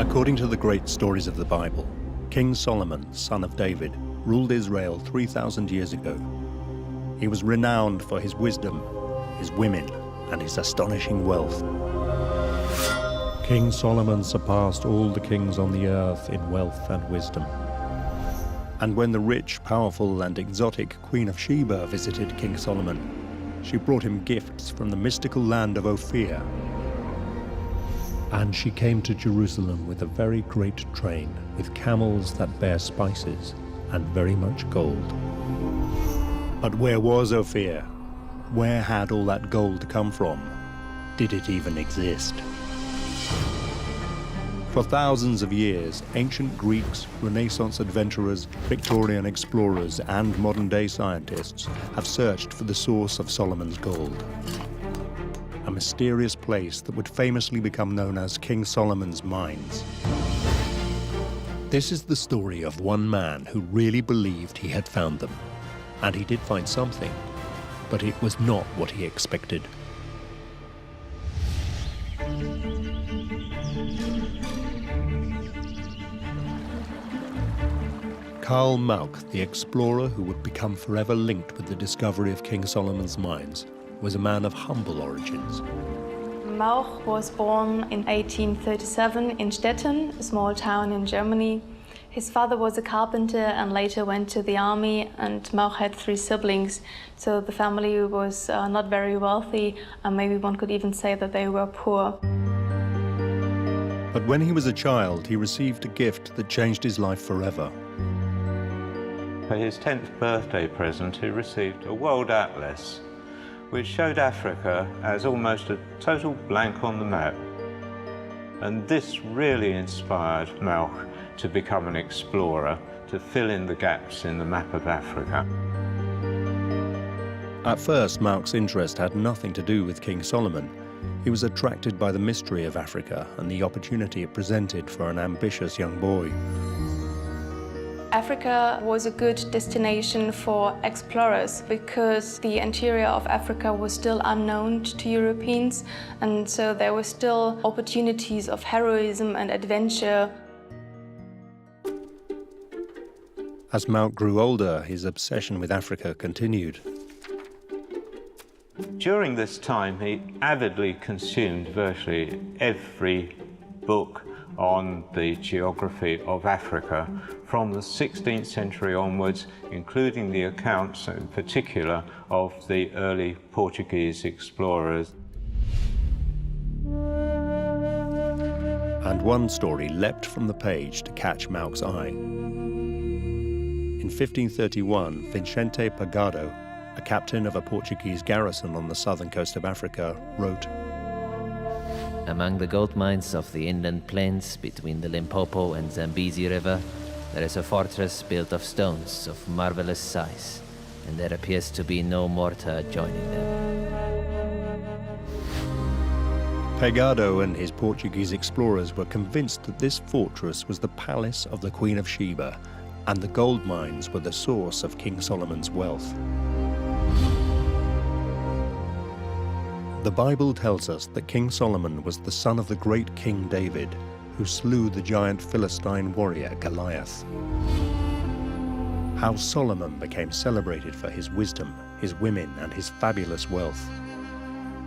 According to the great stories of the Bible, King Solomon, son of David, ruled Israel 3,000 years ago. He was renowned for his wisdom, his women, and his astonishing wealth. King Solomon surpassed all the kings on the earth in wealth and wisdom. And when the rich, powerful, and exotic Queen of Sheba visited King Solomon, she brought him gifts from the mystical land of Ophir. And she came to Jerusalem with a very great train, with camels that bear spices, and very much gold. But where was Ophir? Where had all that gold come from? Did it even exist? For thousands of years, ancient Greeks, Renaissance adventurers, Victorian explorers, and modern-day scientists have searched for the source of Solomon's gold. A mysterious place that would famously become known as King Solomon's Mines. This is the story of one man who really believed he had found them. And he did find something, but it was not what he expected. Karl Mauch, the explorer who would become forever linked with the discovery of King Solomon's mines, was a man of humble origins. Mauch was born in 1837 in Stettin, a small town in Germany. His father was a carpenter and later went to the army, and Mauch had 3 siblings, so the family was not very wealthy, and maybe one could even say that they were poor. But when he was a child, he received a gift that changed his life forever. For his 10th birthday present, he received a world atlas, which showed Africa as almost a total blank on the map. And this really inspired Mauch to become an explorer, to fill in the gaps in the map of Africa. At first, Mauch's interest had nothing to do with King Solomon. He was attracted by the mystery of Africa and the opportunity it presented for an ambitious young boy. Africa was a good destination for explorers because the interior of Africa was still unknown to Europeans, and so there were still opportunities of heroism and adventure. As Mauch grew older, his obsession with Africa continued. During this time, he avidly consumed virtually every book on the geography of Africa from the 16th century onwards, including the accounts in particular of the early Portuguese explorers. And one story leapt from the page to catch Mauch's eye. In 1531, Vicente Pagado, a captain of a Portuguese garrison on the southern coast of Africa, wrote, "Among the gold mines of the inland plains between the Limpopo and Zambezi River, there is a fortress built of stones of marvelous size, and there appears to be no mortar adjoining them." Pagado and his Portuguese explorers were convinced that this fortress was the palace of the Queen of Sheba, and the gold mines were the source of King Solomon's wealth. The Bible tells us that King Solomon was the son of the great King David, who slew the giant Philistine warrior Goliath. How Solomon became celebrated for his wisdom, his women, and his fabulous wealth.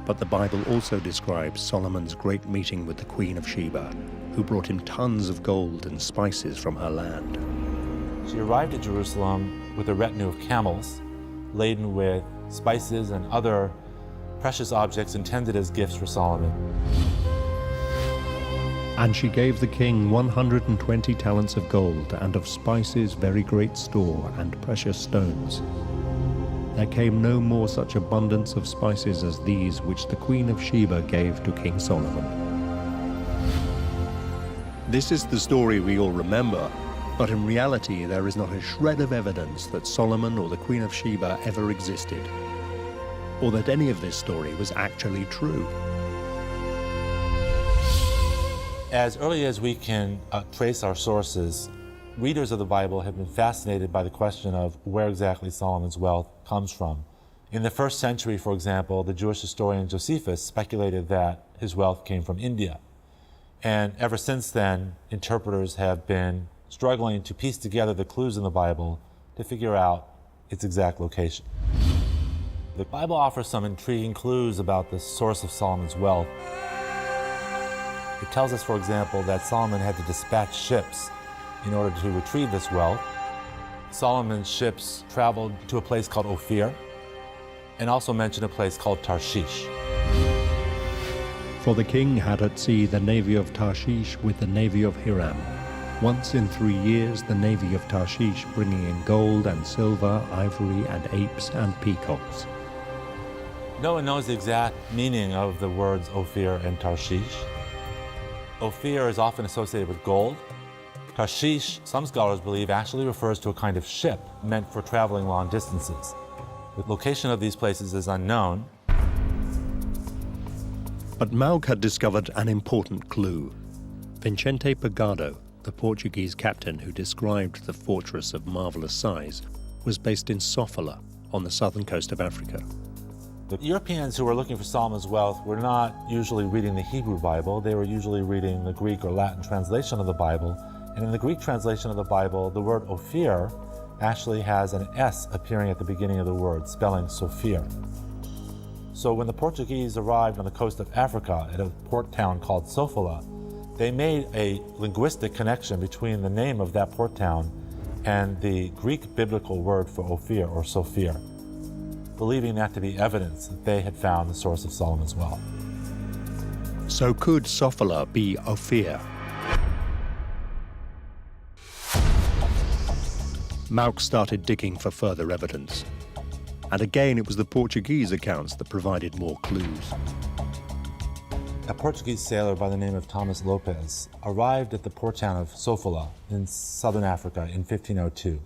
But the Bible also describes Solomon's great meeting with the Queen of Sheba, who brought him tons of gold and spices from her land. She arrived at Jerusalem with a retinue of camels, laden with spices and other precious objects intended as gifts for Solomon. And she gave the king 120 talents of gold, and of spices very great store, and precious stones. There came no more such abundance of spices as these which the Queen of Sheba gave to King Solomon. This is the story we all remember, but in reality there is not a shred of evidence that Solomon or the Queen of Sheba ever existed, or that any of this story was actually true. As early as we can trace our sources, readers of the Bible have been fascinated by the question of where exactly Solomon's wealth comes from. In the 1st century, for example, the Jewish historian Josephus speculated that his wealth came from India. And ever since then, interpreters have been struggling to piece together the clues in the Bible to figure out its exact location. The Bible offers some intriguing clues about the source of Solomon's wealth. It tells us, for example, that Solomon had to dispatch ships in order to retrieve this wealth. Solomon's ships traveled to a place called Ophir, and also mention a place called Tarshish. For the king had at sea the navy of Tarshish with the navy of Hiram. Once in 3 years the navy of Tarshish bringing in gold and silver, ivory and apes and peacocks. No one knows the exact meaning of the words Ophir and Tarshish. Ophir is often associated with gold. Tarshish, some scholars believe, actually refers to a kind of ship meant for traveling long distances. The location of these places is unknown. But Mauk had discovered an important clue. Vicente Pagado, the Portuguese captain who described the fortress of marvelous size, was based in Sofala on the southern coast of Africa. The Europeans who were looking for Solomon's wealth were not usually reading the Hebrew Bible. They were usually reading the Greek or Latin translation of the Bible. And in the Greek translation of the Bible, the word Ophir actually has an S appearing at the beginning of the word, spelling Sophia. So when the Portuguese arrived on the coast of Africa at a port town called Sofala, they made a linguistic connection between the name of that port town and the Greek biblical word for Ophir or Sophia, believing that to be evidence that they had found the source of Solomon's wealth. So could Sofala be Ophir? Mauk started digging for further evidence. And again, it was the Portuguese accounts that provided more clues. A Portuguese sailor by the name of Thomas Lopez arrived at the port town of Sofala in southern Africa in 1502.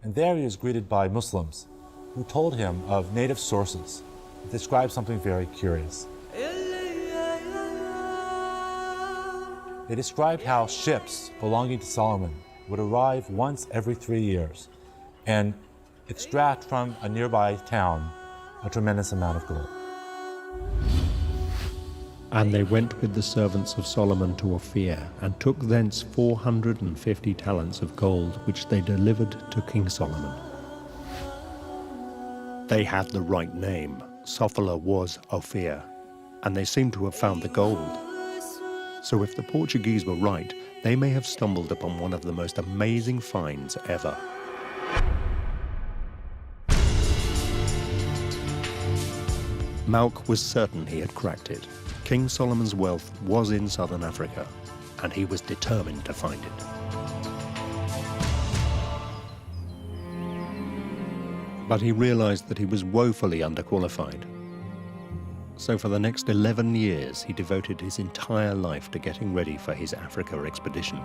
And there he was greeted by Muslims who told him of native sources that described something very curious. They described how ships belonging to Solomon would arrive once every 3 years and extract from a nearby town a tremendous amount of gold. And they went with the servants of Solomon to Ophir, and took thence 450 talents of gold, which they delivered to King Solomon. They had the right name. Sofala was Ophir, and they seemed to have found the gold. So if the Portuguese were right, they may have stumbled upon one of the most amazing finds ever. Mauk was certain he had cracked it. King Solomon's wealth was in southern Africa, and he was determined to find it. But he realized that he was woefully underqualified. So for the next 11 years, he devoted his entire life to getting ready for his Africa expedition.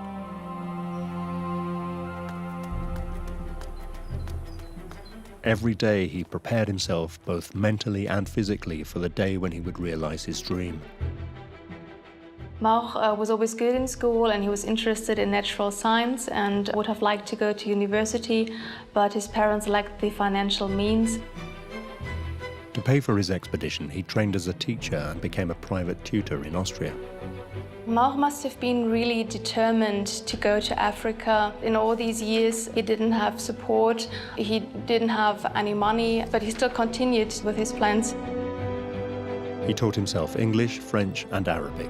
Every day he prepared himself both mentally and physically for the day when he would realize his dream. Mauk was always good in school, and he was interested in natural science and would have liked to go to university, but his parents lacked the financial means. To pay for his expedition, he trained as a teacher and became a private tutor in Austria. Mauk must have been really determined to go to Africa. In all these years, he didn't have support, he didn't have any money, but he still continued with his plans. He taught himself English, French, and Arabic.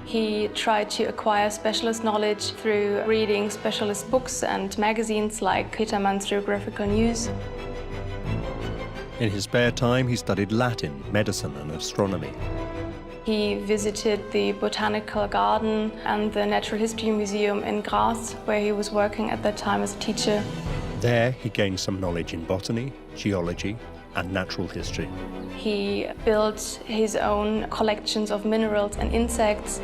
He tried to acquire specialist knowledge through reading specialist books and magazines like Petermann's Geographical News. In his spare time, he studied Latin, medicine, and astronomy. He visited the Botanical Garden and the Natural History Museum in Graz, where he was working at that time as a teacher. There, he gained some knowledge in botany, geology, and natural history. He built his own collections of minerals and insects.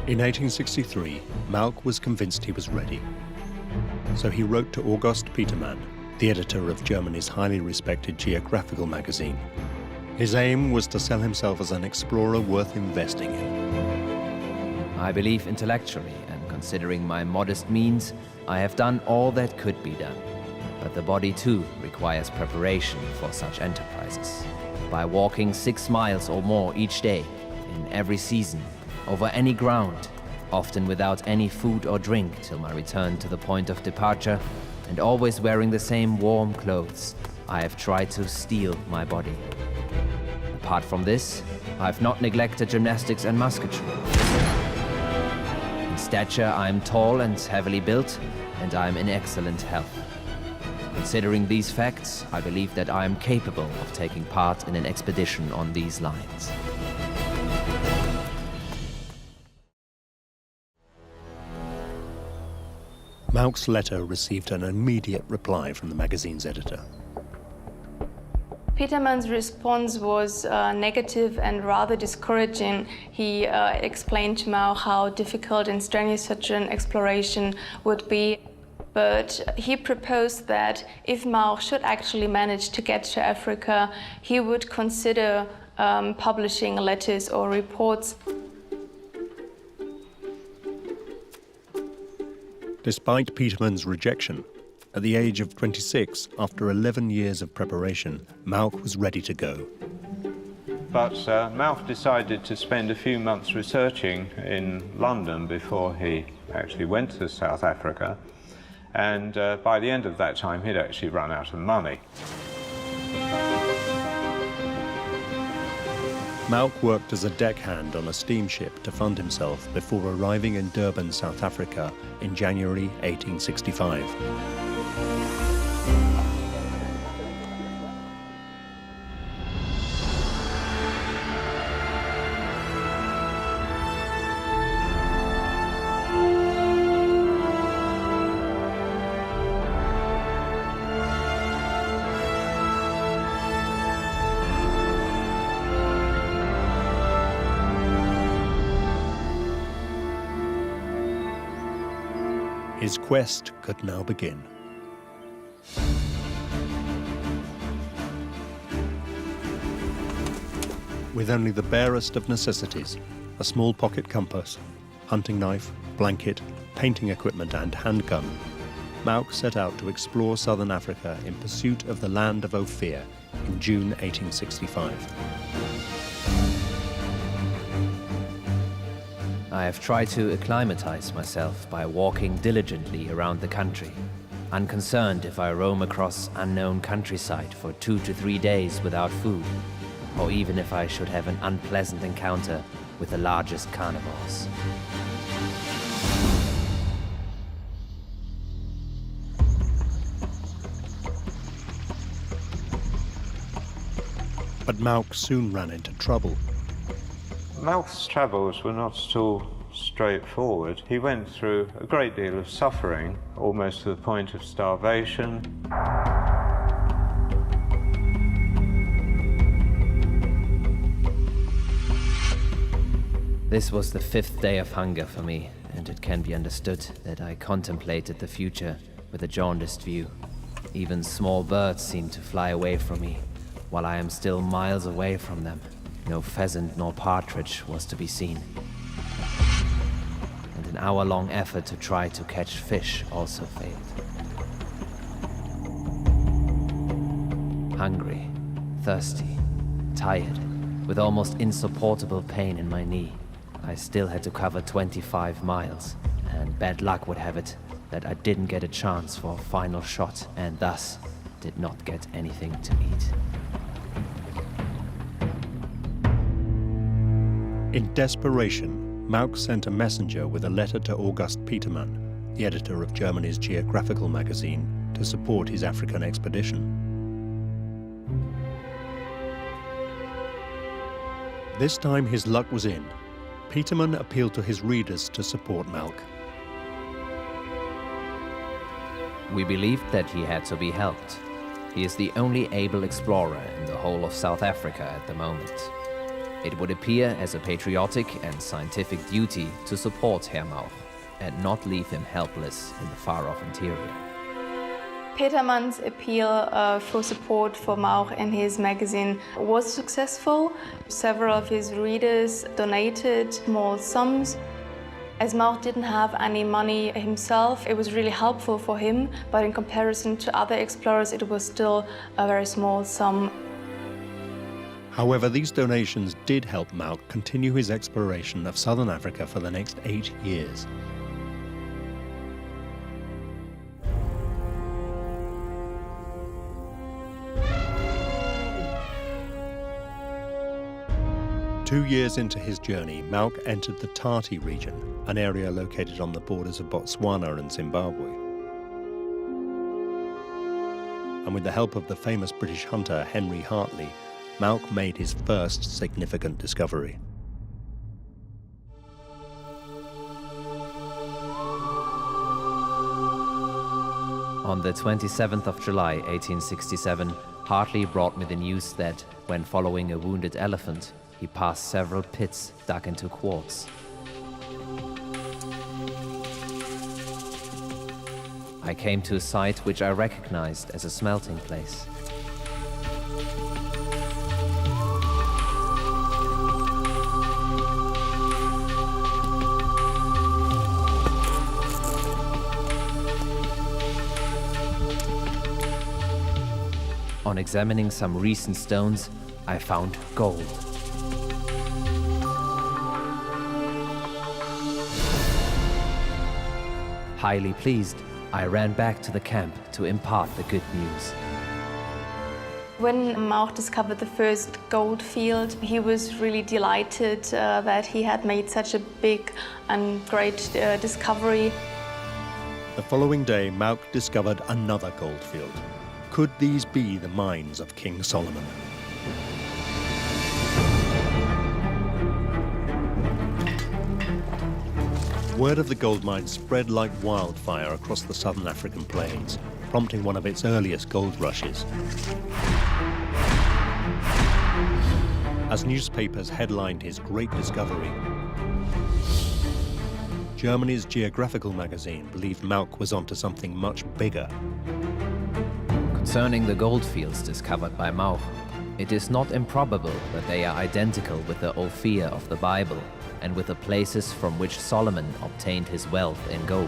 In 1863, Mauk was convinced he was ready. So he wrote to August Petermann, the editor of Germany's highly respected geographical magazine. His aim was to sell himself as an explorer worth investing in. I believe intellectually, and considering my modest means, I have done all that could be done. But the body too requires preparation for such enterprises. By walking 6 miles or more each day, in every season, over any ground, often without any food or drink till my return to the point of departure, and always wearing the same warm clothes, I have tried to steel my body. Apart from this, I have not neglected gymnastics and musketry. In stature, I am tall and heavily built, and I am in excellent health. Considering these facts, I believe that I am capable of taking part in an expedition on these lines. Mauch's letter received an immediate reply from the magazine's editor. Petermann's response was negative and rather discouraging. He explained to Mauch how difficult and strenuous such an exploration would be. But he proposed that if Mauch should actually manage to get to Africa, he would consider publishing letters or reports. Despite Petermann's rejection, at the age of 26, after 11 years of preparation, Mauch was ready to go. But Mauch decided to spend a few months researching in London before he actually went to South Africa. And by the end of that time, he'd actually run out of money. Mauch worked as a deckhand on a steamship to fund himself before arriving in Durban, South Africa in January 1865. His quest could now begin. With only the barest of necessities, a small pocket compass, hunting knife, blanket, painting equipment and handgun, Mauch set out to explore southern Africa in pursuit of the land of Ophir in June 1865. I have tried to acclimatize myself by walking diligently around the country, unconcerned if I roam across unknown countryside for 2 to 3 days without food, or even if I should have an unpleasant encounter with the largest carnivores. But Mauch soon ran into trouble. Mauch's travels were not at all straightforward. He went through a great deal of suffering, almost to the point of starvation. This was the 5th day of hunger for me, and it can be understood that I contemplated the future with a jaundiced view. Even small birds seemed to fly away from me, while I am still miles away from them. No pheasant nor partridge was to be seen. And an hour-long effort to try to catch fish also failed. Hungry, thirsty, tired, with almost insupportable pain in my knee, I still had to cover 25 miles, and bad luck would have it that I didn't get a chance for a final shot, and thus did not get anything to eat. In desperation, Mauch sent a messenger with a letter to August Petermann, the editor of Germany's geographical magazine, to support his African expedition. This time his luck was in. Petermann appealed to his readers to support Mauch. We believed that he had to be helped. He is the only able explorer in the whole of South Africa at the moment. It would appear as a patriotic and scientific duty to support Herr Mauch and not leave him helpless in the far-off interior. Petermann's appeal for support for Mauch and his magazine was successful. Several of his readers donated small sums. As Mauch didn't have any money himself, it was really helpful for him, but in comparison to other explorers, it was still a very small sum. However, these donations did help Mauk continue his exploration of southern Africa for the next 8 years. Two years into his journey, Mauk entered the Tati region, an area located on the borders of Botswana and Zimbabwe. And with the help of the famous British hunter Henry Hartley, Mauk made his first significant discovery. On the 27th of July, 1867, Hartley brought me the news that, when following a wounded elephant, he passed several pits dug into quartz. I came to a site which I recognized as a smelting place. On examining some recent stones, I found gold. Highly pleased, I ran back to the camp to impart the good news. When Mauk discovered the first gold field, he was really delighted that he had made such a big and great discovery. The following day, Mauk discovered another gold field. Could these be the mines of King Solomon? Word of the gold mine spread like wildfire across the southern African plains, prompting one of its earliest gold rushes. As newspapers headlined his great discovery, Germany's geographical magazine believed Mauk was onto something much bigger. Concerning the gold fields discovered by Mauk, it is not improbable that they are identical with the Ophir of the Bible and with the places from which Solomon obtained his wealth in gold.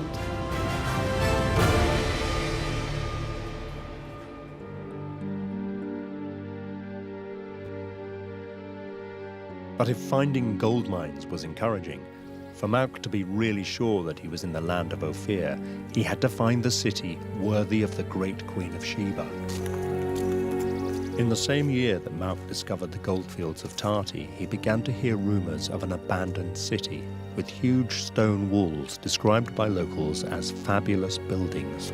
But if finding gold mines was encouraging, for Mauk to be really sure that he was in the land of Ophir, he had to find the city worthy of the great Queen of Sheba. In the same year that Mauk discovered the goldfields of Tati, he began to hear rumors of an abandoned city with huge stone walls described by locals as fabulous buildings.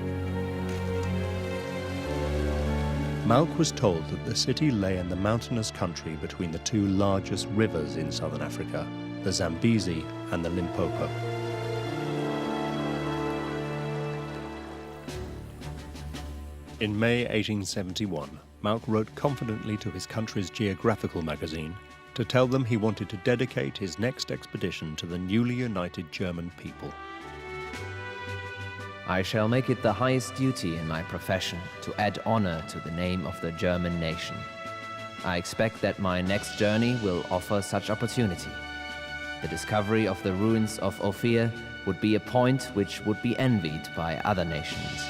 Mauk was told that the city lay in the mountainous country between the two largest rivers in southern Africa, the Zambezi and the Limpopo. In May 1871, Mauk wrote confidently to his country's geographical magazine to tell them he wanted to dedicate his next expedition to the newly united German people. I shall make it the highest duty in my profession to add honor to the name of the German nation. I expect that my next journey will offer such opportunity. The discovery of the ruins of Ophir would be a point which would be envied by other nations.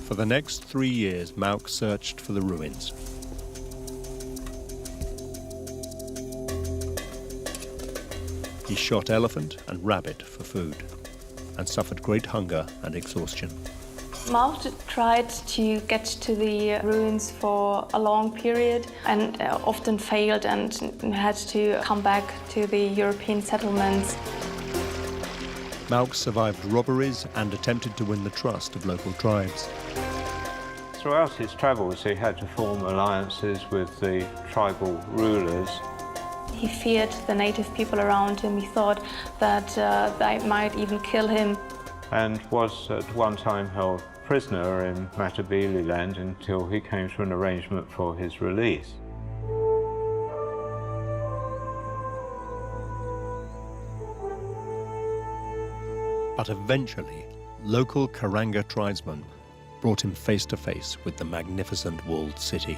For the next 3 years, Mauk searched for the ruins. He shot elephant and rabbit for food, and suffered great hunger and exhaustion. Mauk tried to get to the ruins for a long period and often failed and had to come back to the European settlements. Mauk survived robberies and attempted to win the trust of local tribes. Throughout his travels, he had to form alliances with the tribal rulers. He feared the native people around him. He thought that they might even kill him. And was at one time held prisoner in Matabele land until he came to an arrangement for his release. But eventually, local Karanga tribesmen brought him face to face with the magnificent walled city.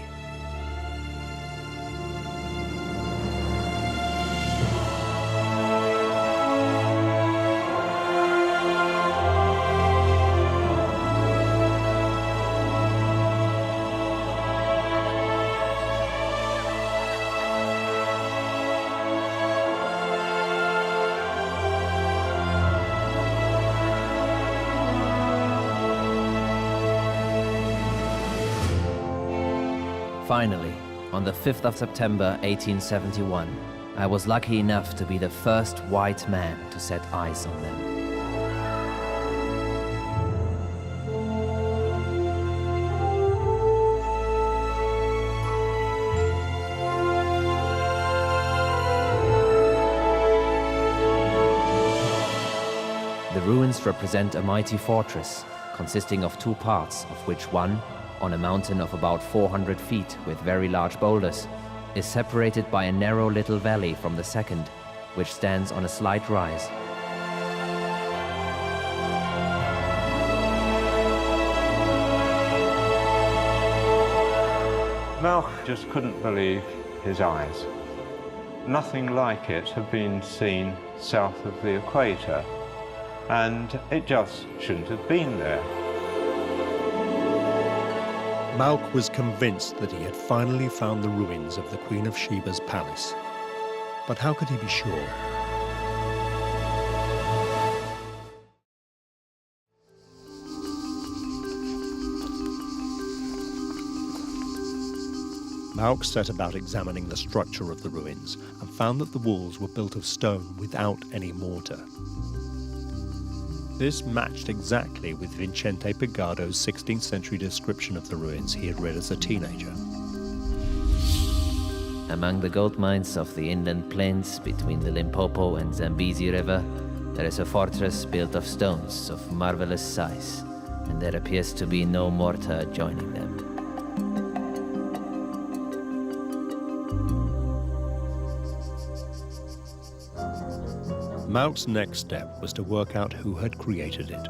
Finally, on the 5th of September 1871, I was lucky enough to be the first white man to set eyes on them. The ruins represent a mighty fortress, consisting of two parts, of which one, on a mountain of about 400 feet with very large boulders, is separated by a narrow little valley from the second, which stands on a slight rise. Malch just couldn't believe his eyes. Nothing like it had been seen south of the equator, and it just shouldn't have been there. Malch was convinced that he had finally found the ruins of the Queen of Sheba's palace. But how could he be sure? Malch set about examining the structure of the ruins and found that the walls were built of stone without any mortar. This matched exactly with Vicente Pigado's 16th century description of the ruins he had read as a teenager. Among the gold mines of the inland plains between the Limpopo and Zambezi River, there is a fortress built of stones of marvelous size, and there appears to be no mortar joining them. Malch's next step was to work out who had created it.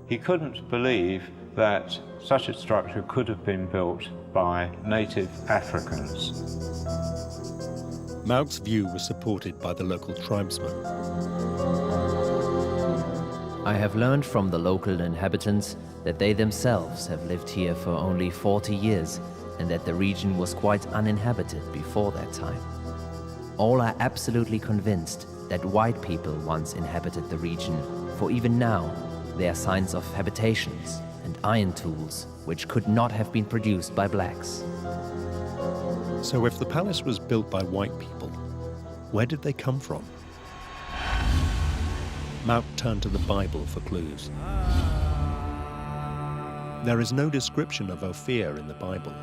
He couldn't believe that such a structure could have been built by native Africans. Malch's view was supported by the local tribesmen. I have learned from the local inhabitants that they themselves have lived here for only 40 years and that the region was quite uninhabited before that time. All are absolutely convinced that white people once inhabited the region, for even now there are signs of habitations and iron tools which could not have been produced by blacks. So if the palace was built by white people, where did they come from? Malch turned to the Bible for clues. There is no description of Ophir in the Bible,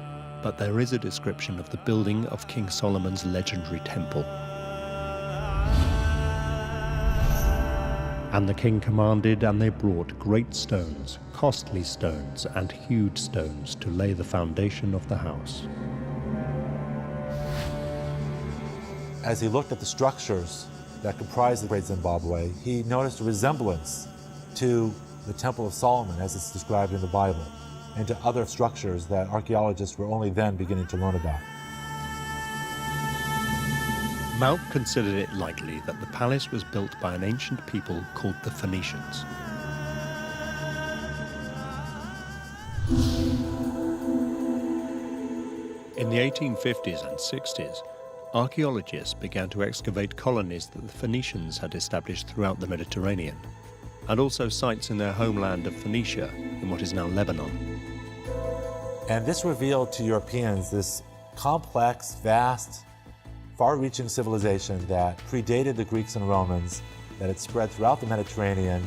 but there is a description of the building of King Solomon's legendary temple. And the king commanded, and they brought great stones, costly stones, and hewed stones to lay the foundation of the house. As he looked at the structures that comprise the Great Zimbabwe, he noticed a resemblance to the Temple of Solomon as it's described in the Bible, and to other structures that archaeologists were only then beginning to learn about. Malch considered it likely that the palace was built by an ancient people called the Phoenicians. In the 1850s and 60s, archaeologists began to excavate colonies that the Phoenicians had established throughout the Mediterranean, and also sites in their homeland of Phoenicia, in what is now Lebanon. And this revealed to Europeans this complex, vast, far-reaching civilization that predated the Greeks and Romans, that had spread throughout the Mediterranean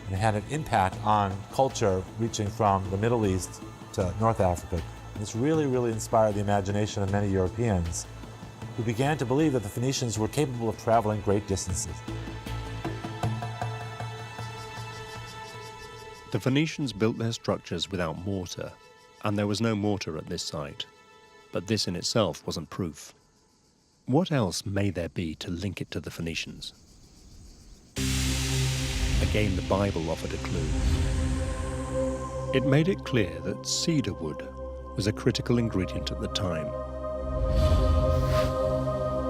and had an impact on culture reaching from the Middle East to North Africa. And this really, really inspired the imagination of many Europeans who began to believe that the Phoenicians were capable of traveling great distances. The Phoenicians built their structures without mortar, and there was no mortar at this site. But this in itself wasn't proof. What else may there be to link it to the Phoenicians? Again, the Bible offered a clue. It made it clear that cedar wood was a critical ingredient at the time.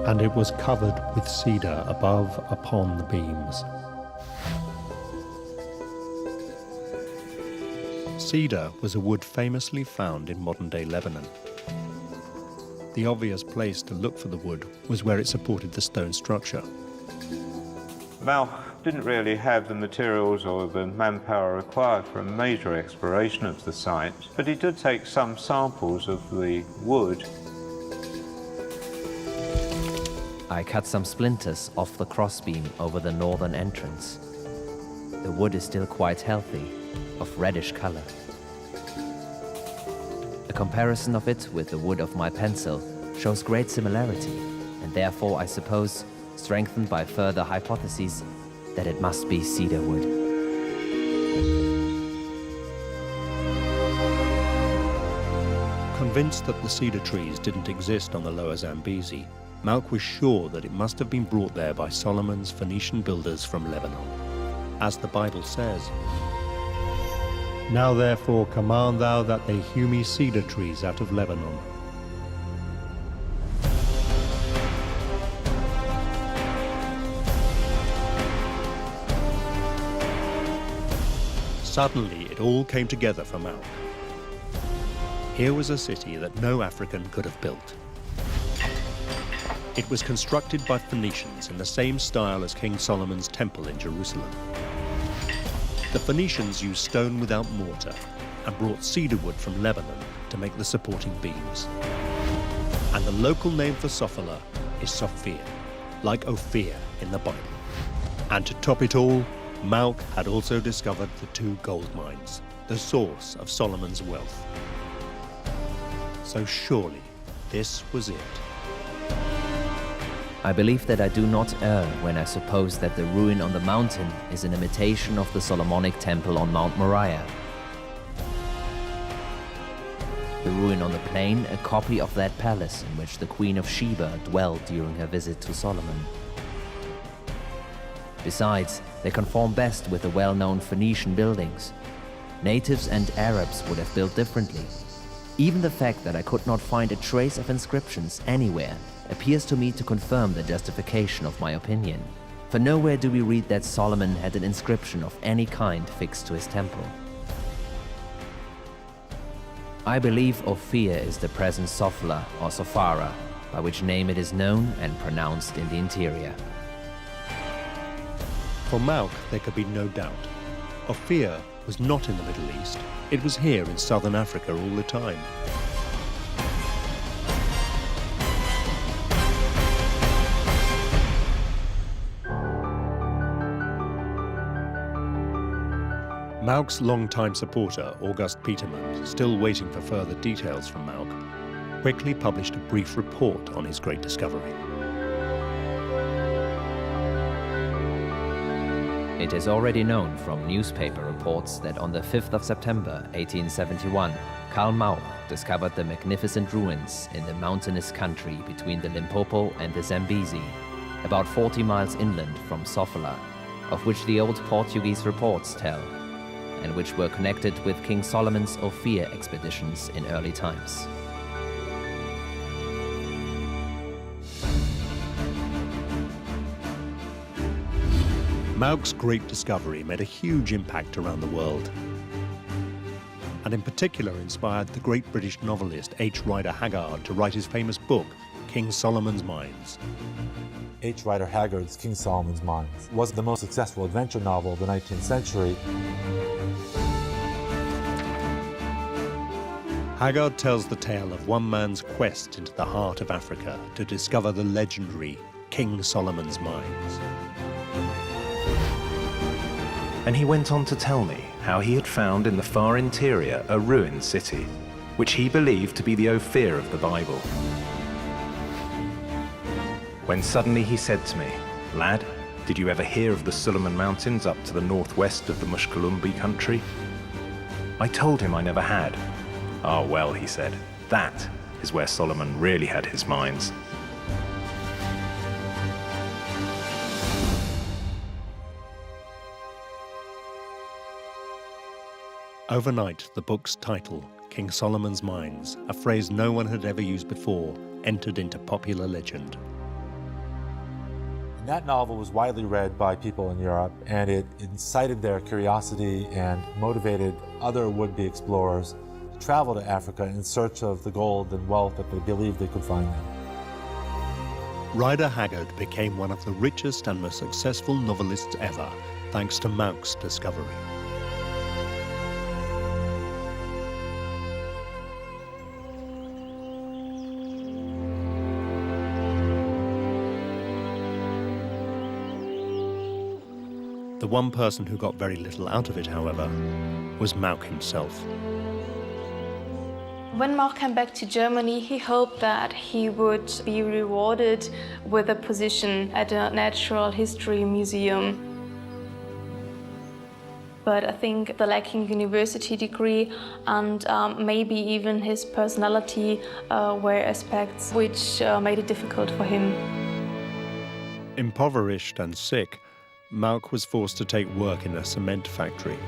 And it was covered with cedar above upon the beams. Cedar was a wood famously found in modern-day Lebanon. The obvious place to look for the wood was where it supported the stone structure. Malch didn't really have the materials or the manpower required for a major exploration of the site, but he did take some samples of the wood. I cut some splinters off the crossbeam over the northern entrance. The wood is still quite healthy, of reddish color. A comparison of it with the wood of my pencil shows great similarity, and therefore, I suppose, strengthened by further hypotheses, that it must be cedar wood. Convinced that the cedar trees didn't exist on the lower Zambezi, Malk was sure that it must have been brought there by Solomon's Phoenician builders from Lebanon. As the Bible says, "Now therefore command thou that they hew me cedar trees out of Lebanon." Suddenly it all came together for Malk. Here was a city that no African could have built. It was constructed by Phoenicians in the same style as King Solomon's temple in Jerusalem. The Phoenicians used stone without mortar and brought cedar wood from Lebanon to make the supporting beams. And the local name for Sofala is Ophir, like Ophir in the Bible. And to top it all, Malk had also discovered the 2 gold mines, the source of Solomon's wealth. So surely this was it. I believe that I do not err when I suppose that the ruin on the mountain is an imitation of the Solomonic temple on Mount Moriah. The ruin on the plain, a copy of that palace in which the Queen of Sheba dwelled during her visit to Solomon. Besides, they conform best with the well-known Phoenician buildings. Natives and Arabs would have built differently. Even the fact that I could not find a trace of inscriptions anywhere appears to me to confirm the justification of my opinion. For nowhere do we read that Solomon had an inscription of any kind fixed to his temple. I believe Ophir is the present Sofala or Sofara, by which name it is known and pronounced in the interior. For Malk, there could be no doubt. Ophir was not in the Middle East. It was here in southern Africa all the time. Malk's longtime supporter, August Petermann, still waiting for further details from Malk, quickly published a brief report on his great discovery. It is already known from newspaper reports that on the 5th of September 1871, Karl Malk discovered the magnificent ruins in the mountainous country between the Limpopo and the Zambezi, about 40 miles inland from Sofala, of which the old Portuguese reports tell, and which were connected with King Solomon's Ophir expeditions in early times. Malk's great discovery made a huge impact around the world, and in particular inspired the great British novelist H. Rider Haggard to write his famous book, King Solomon's Mines. H. Rider Haggard's King Solomon's Mines was the most successful adventure novel of the 19th century. Haggard tells the tale of one man's quest into the heart of Africa to discover the legendary King Solomon's Mines. And he went on to tell me how he had found in the far interior a ruined city, which he believed to be the Ophir of the Bible. When suddenly he said to me, "Lad, did you ever hear of the Suleiman Mountains up to the northwest of the Mushkalumbi country?" I told him I never had. "Ah, well," he said, "that is where Solomon really had his mines." Overnight, the book's title, King Solomon's Mines, a phrase no one had ever used before, entered into popular legend. And that novel was widely read by people in Europe, and it incited their curiosity and motivated other would-be explorers to travel to Africa in search of the gold and wealth that they believed they could find there. Rider Haggard became one of the richest and most successful novelists ever, thanks to Mauch's discovery. The one person who got very little out of it, however, was Mauch himself. When Mauch came back to Germany, he hoped that he would be rewarded with a position at a natural history museum. But I think the lacking university degree and maybe even his personality were aspects which made it difficult for him. Impoverished and sick, Mauch was forced to take work in a cement factory.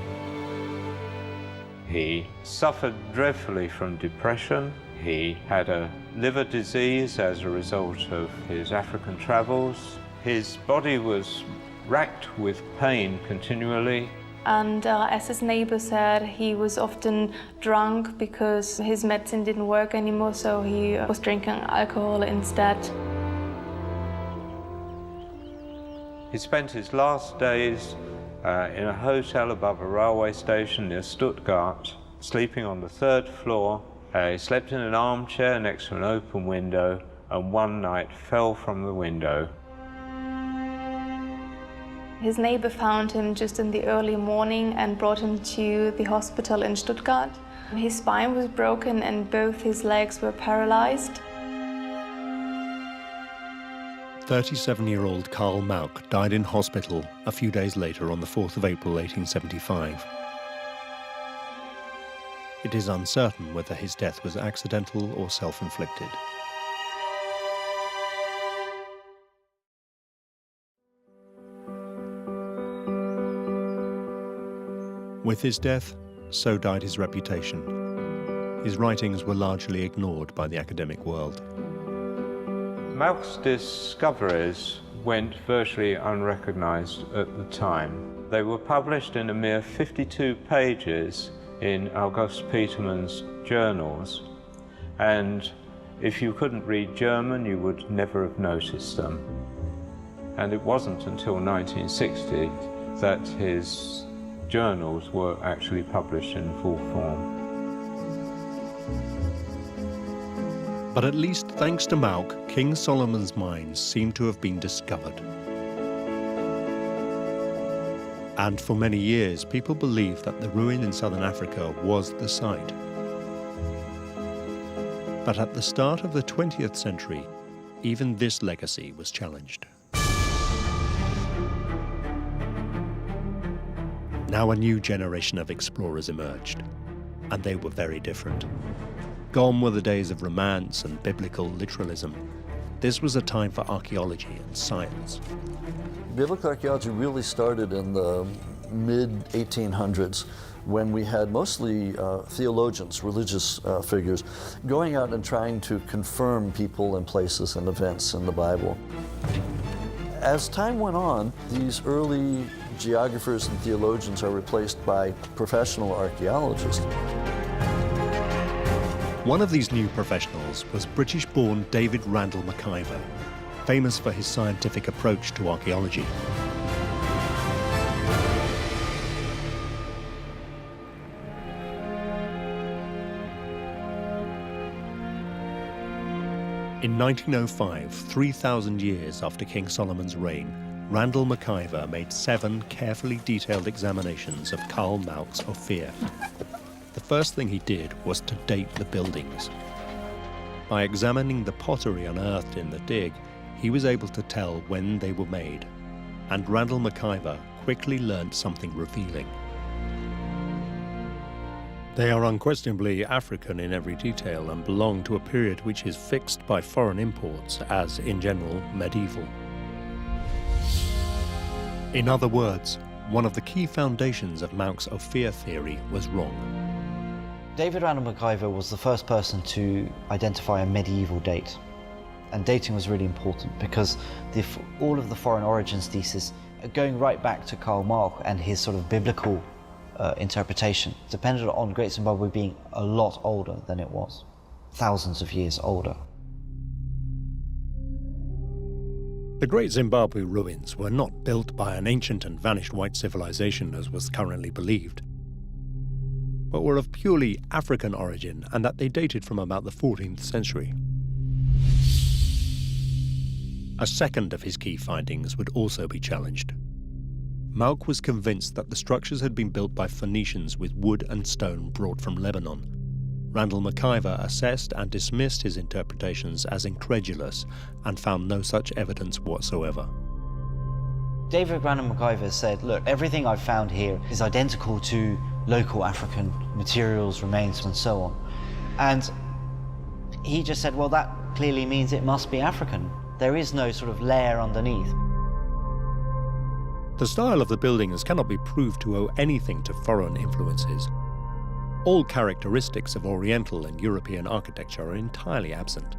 He suffered dreadfully from depression. He had a liver disease as a result of his African travels. His body was racked with pain continually. And as his neighbor said, he was often drunk because his medicine didn't work anymore, so he was drinking alcohol instead. He spent his last days in a hotel above a railway station near Stuttgart, sleeping on the 3rd floor. He slept in an armchair next to an open window, and one night fell from the window. His neighbor found him just in the early morning and brought him to the hospital in Stuttgart. His spine was broken and both his legs were paralyzed. 37-year-old Karl Mauch died in hospital a few days later on the 4th of April 1875. It is uncertain whether his death was accidental or self-inflicted. With his death, so died his reputation. His writings were largely ignored by the academic world. Mauch's discoveries went virtually unrecognized at the time. They were published in a mere 52 pages in August Petermann's journals, and if you couldn't read German, you would never have noticed them. And it wasn't until 1960 that his journals were actually published in full form. But at least thanks to Mauch, King Solomon's mines seem to have been discovered. And for many years, people believed that the ruin in southern Africa was the site. But at the start of the 20th century, even this legacy was challenged. Now a new generation of explorers emerged, and they were very different. Gone were the days of romance and biblical literalism. This was a time for archaeology and science. Biblical archaeology really started in the mid-1800s when we had mostly theologians, religious figures, going out and trying to confirm people and places and events in the Bible. As time went on, these early geographers and theologians are replaced by professional archaeologists. One of these new professionals was British-born David Randall McIver, famous for his scientific approach to archaeology. In 1905, 3,000 years after King Solomon's reign, Randall McIver made 7 carefully detailed examinations of Karl Mauch's Ophir. The first thing he did was to date the buildings. By examining the pottery unearthed in the dig, he was able to tell when they were made, and Randall McIver quickly learned something revealing. They are unquestionably African in every detail and belong to a period which is fixed by foreign imports as, in general, medieval. In other words, one of the key foundations of Mauch's Ophir theory was wrong. David Randall McIver was the first person to identify a medieval date. And dating was really important because all of the foreign origins thesis, going right back to Karl Mauch and his sort of biblical interpretation, depended on Great Zimbabwe being a lot older than it was, thousands of years older. The Great Zimbabwe ruins were not built by an ancient and vanished white civilization as was currently believed, but were of purely African origin and that they dated from about the 14th century. A second of his key findings would also be challenged. Malk was convinced that the structures had been built by Phoenicians with wood and stone brought from Lebanon. Randall McIver assessed and dismissed his interpretations as incredulous and found no such evidence whatsoever. David Randall McIver said, look, everything I've found here is identical to local African materials, remains, and so on. And he just said, well, that clearly means it must be African. There is no sort of layer underneath. The style of the buildings cannot be proved to owe anything to foreign influences. All characteristics of Oriental and European architecture are entirely absent.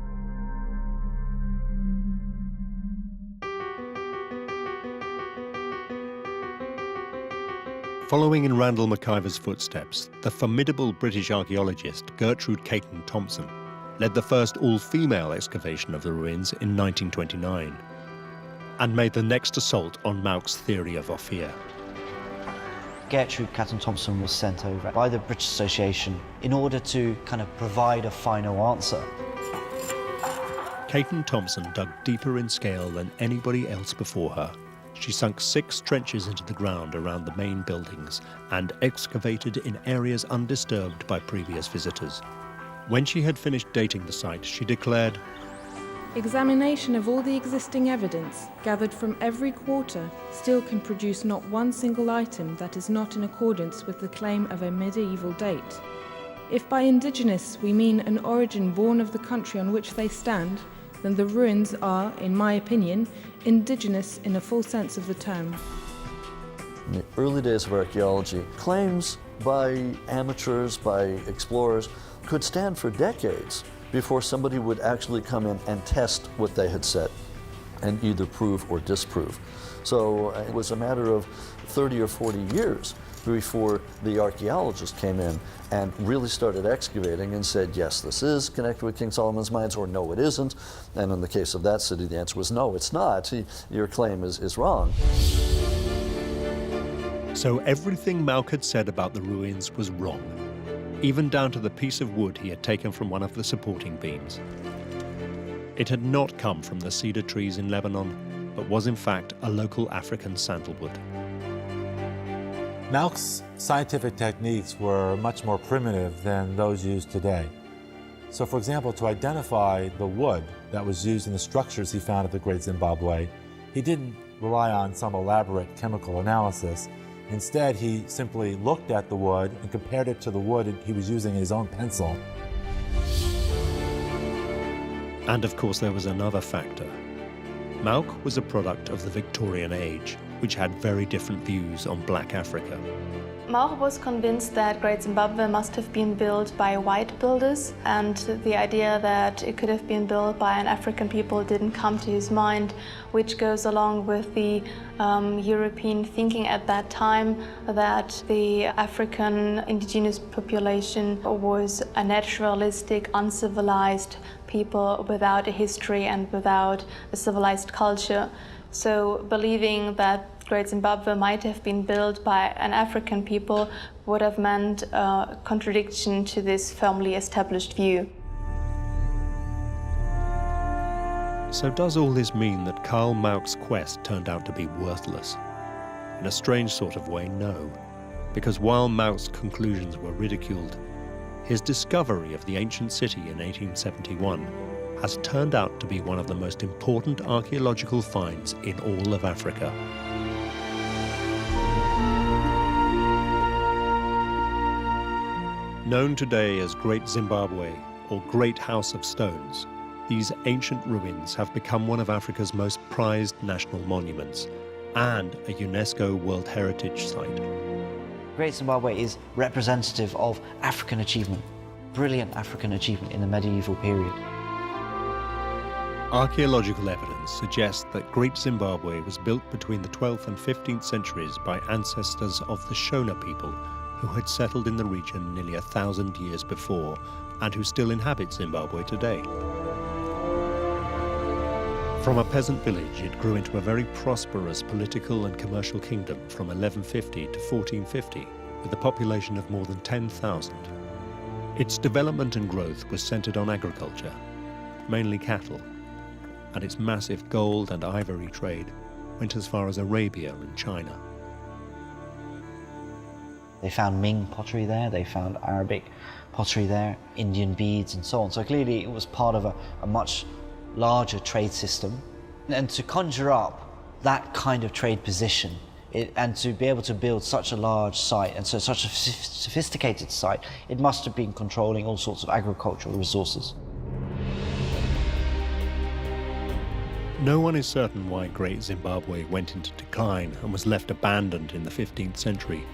Following in Randall McIver's footsteps, the formidable British archaeologist Gertrude Caton Thompson led the first all-female excavation of the ruins in 1929 and made the next assault on Malk's theory of Ophir. Gertrude Caton Thompson was sent over by the British Association in order to kind of provide a final answer. Caton Thompson dug deeper in scale than anybody else before her. She sunk 6 trenches into the ground around the main buildings and excavated in areas undisturbed by previous visitors. When she had finished dating the site, she declared, "Examination of all the existing evidence gathered from every quarter still can produce not one single item that is not in accordance with the claim of a medieval date. If by indigenous we mean an origin born of the country on which they stand, then the ruins are, in my opinion, indigenous in a full sense of the term." In the early days of archaeology, claims by amateurs, by explorers, could stand for decades before somebody would actually come in and test what they had said and either prove or disprove. So it was a matter of 30 or 40 years before the archaeologists came in and really started excavating and said, yes, this is connected with King Solomon's mines, or no, it isn't. And in the case of that city, the answer was no, it's not. Your claim is wrong. So everything Malk had said about the ruins was wrong, even down to the piece of wood he had taken from one of the supporting beams. It had not come from the cedar trees in Lebanon, but was in fact a local African sandalwood. Malk's scientific techniques were much more primitive than those used today. So for example, to identify the wood that was used in the structures he found at the Great Zimbabwe, he didn't rely on some elaborate chemical analysis. Instead, he simply looked at the wood and compared it to the wood he was using in his own pencil. And of course there was another factor. Malk was a product of the Victorian age, which had very different views on black Africa. Malk was convinced that Great Zimbabwe must have been built by white builders, and the idea that it could have been built by an African people didn't come to his mind, which goes along with the European thinking at that time that the African indigenous population was a naturalistic, uncivilized people without a history and without a civilized culture. So believing that Great Zimbabwe might have been built by an African people would have meant a contradiction to this firmly established view. So does all this mean that Karl Malk's quest turned out to be worthless? In a strange sort of way, no. Because while Malk's conclusions were ridiculed, his discovery of the ancient city in 1871 has turned out to be one of the most important archaeological finds in all of Africa. Known today as Great Zimbabwe or Great House of Stones, these ancient ruins have become one of Africa's most prized national monuments and a UNESCO World Heritage Site. Great Zimbabwe is representative of African achievement, brilliant African achievement in the medieval period. Archaeological evidence suggests that Great Zimbabwe was built between the 12th and 15th centuries by ancestors of the Shona people who had settled in the region nearly 1,000 years before and who still inhabit Zimbabwe today. From a peasant village, it grew into a very prosperous political and commercial kingdom from 1150 to 1450, with a population of more than 10,000. Its development and growth was centered on agriculture, mainly cattle, and its massive gold and ivory trade went as far as Arabia and China. They found Ming pottery there, they found Arabic pottery there, Indian beads and so on. So clearly it was part of a much larger trade system. And to conjure up that kind of trade position and to be able to build such a large site and such a sophisticated site, it must have been controlling all sorts of agricultural resources. No one is certain why Great Zimbabwe went into decline and was left abandoned in the 15th century,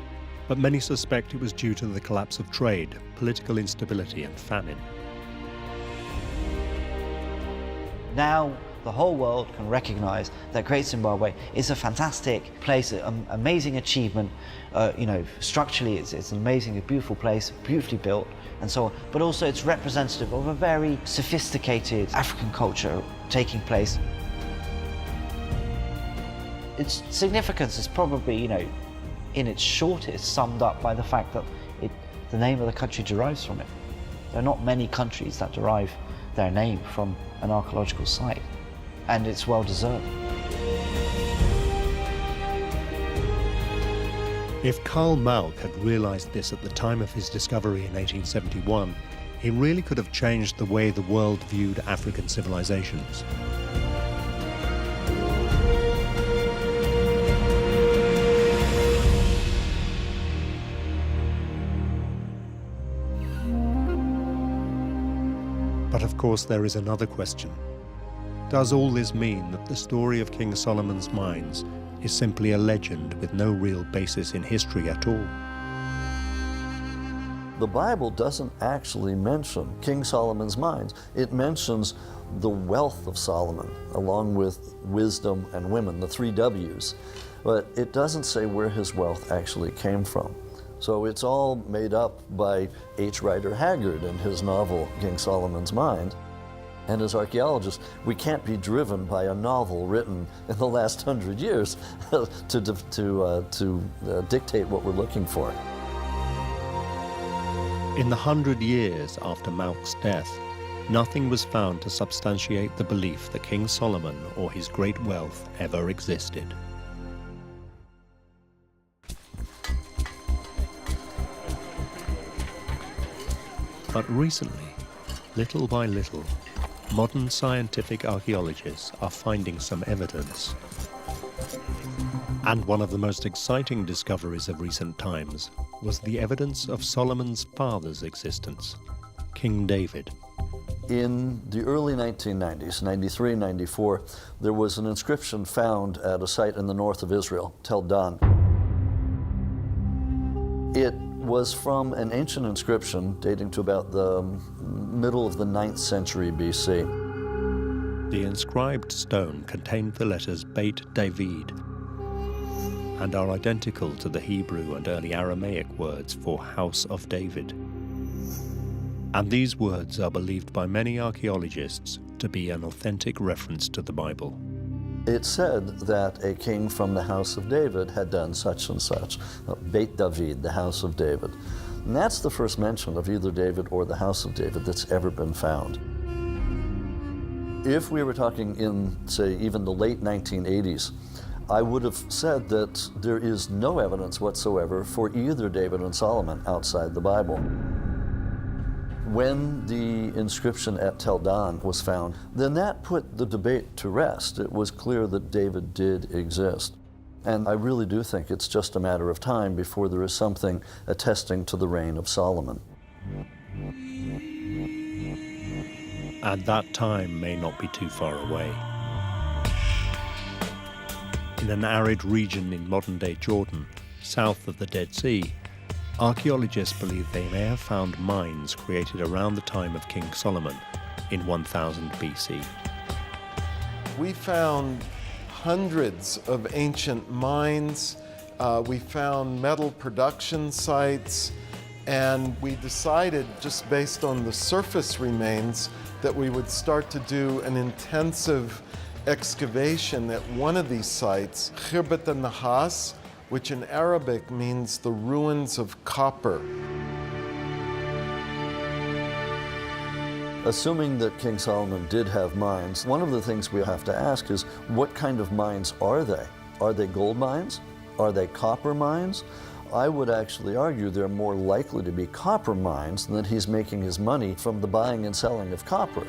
but many suspect it was due to the collapse of trade, political instability and famine. Now the whole world can recognize that Great Zimbabwe is a fantastic place, an amazing achievement. Structurally it's an amazing, a beautiful place, beautifully built and so on, but also it's representative of a very sophisticated African culture taking place. Its significance is probably, in its shortest, summed up by the fact that the name of the country derives from it. There are not many countries that derive their name from an archaeological site, and it's well deserved. If Karl Malk had realized this at the time of his discovery in 1871, he really could have changed the way the world viewed African civilizations. But of course there is another question. Does all this mean that the story of King Solomon's mines is simply a legend with no real basis in history at all? The Bible doesn't actually mention King Solomon's mines. It mentions the wealth of Solomon, along with wisdom and women, the 3 W's. But it doesn't say where his wealth actually came from. So it's all made up by H. Rider Haggard in his novel, King Solomon's Mines. And as archaeologists, we can't be driven by a novel written in the last 100 years to dictate what we're looking for. In the 100 years after Malk's death, nothing was found to substantiate the belief that King Solomon or his great wealth ever existed. But recently, little by little, modern scientific archaeologists are finding some evidence. And one of the most exciting discoveries of recent times was the evidence of Solomon's father's existence, King David. In the early 1990s, 93, 94, there was an inscription found at a site in the north of Israel, Tel Dan. It was from an ancient inscription dating to about the middle of the 9th century BC. The inscribed stone contained the letters Beit David and are identical to the Hebrew and early Aramaic words for House of David. And these words are believed by many archaeologists to be an authentic reference to the Bible. It said that a king from the house of David had done such and such, Beit David, the house of David. And that's the first mention of either David or the house of David that's ever been found. If we were talking in, say, even the late 1980s, I would have said that there is no evidence whatsoever for either David and Solomon outside the Bible. When the inscription at Tel Dan was found, then that put the debate to rest. It was clear that David did exist. And I really do think it's just a matter of time before there is something attesting to the reign of Solomon. And that time may not be too far away. In an arid region in modern-day Jordan, south of the Dead Sea, archaeologists believe they may have found mines created around the time of King Solomon in 1000 BC. We found hundreds of ancient mines. We found metal production sites, and we decided, just based on the surface remains, that we would start to do an intensive excavation at one of these sites, Khirbat al-Nahas, which in Arabic means the ruins of copper. Assuming that King Solomon did have mines, one of the things we have to ask is, what kind of mines are they? Are they gold mines? Are they copper mines? I would actually argue they're more likely to be copper mines than that he's making his money from the buying and selling of copper.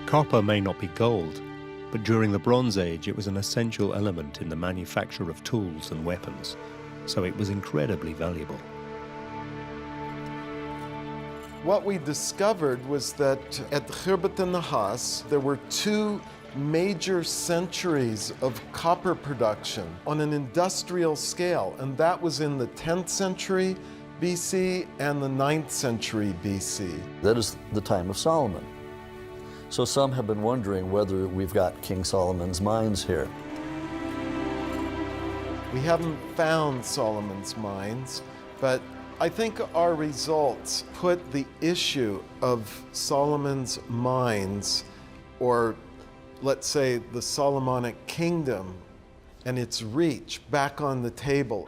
Copper may not be gold, but during the Bronze Age it was an essential element in the manufacture of tools and weapons, so it was incredibly valuable. What we discovered was that at Khirbat al-Nahas there were two major centuries of copper production on an industrial scale, and that was in the 10th century BC and the 9th century BC. That is the time of Solomon. So some have been wondering whether we've got King Solomon's mines here. We haven't found Solomon's mines, but I think our results put the issue of Solomon's mines, or let's say the Solomonic kingdom and its reach, back on the table.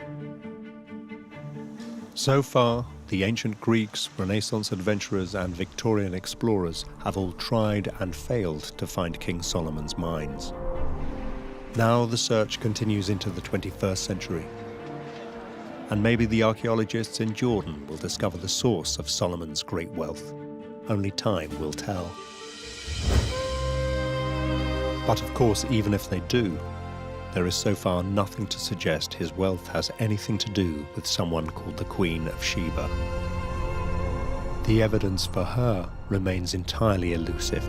So far, the ancient Greeks, Renaissance adventurers and Victorian explorers have all tried and failed to find King Solomon's mines. Now the search continues into the 21st century. And maybe the archaeologists in Jordan will discover the source of Solomon's great wealth. Only time will tell. But of course, even if they do, there is so far nothing to suggest his wealth has anything to do with someone called the Queen of Sheba. The evidence for her remains entirely elusive.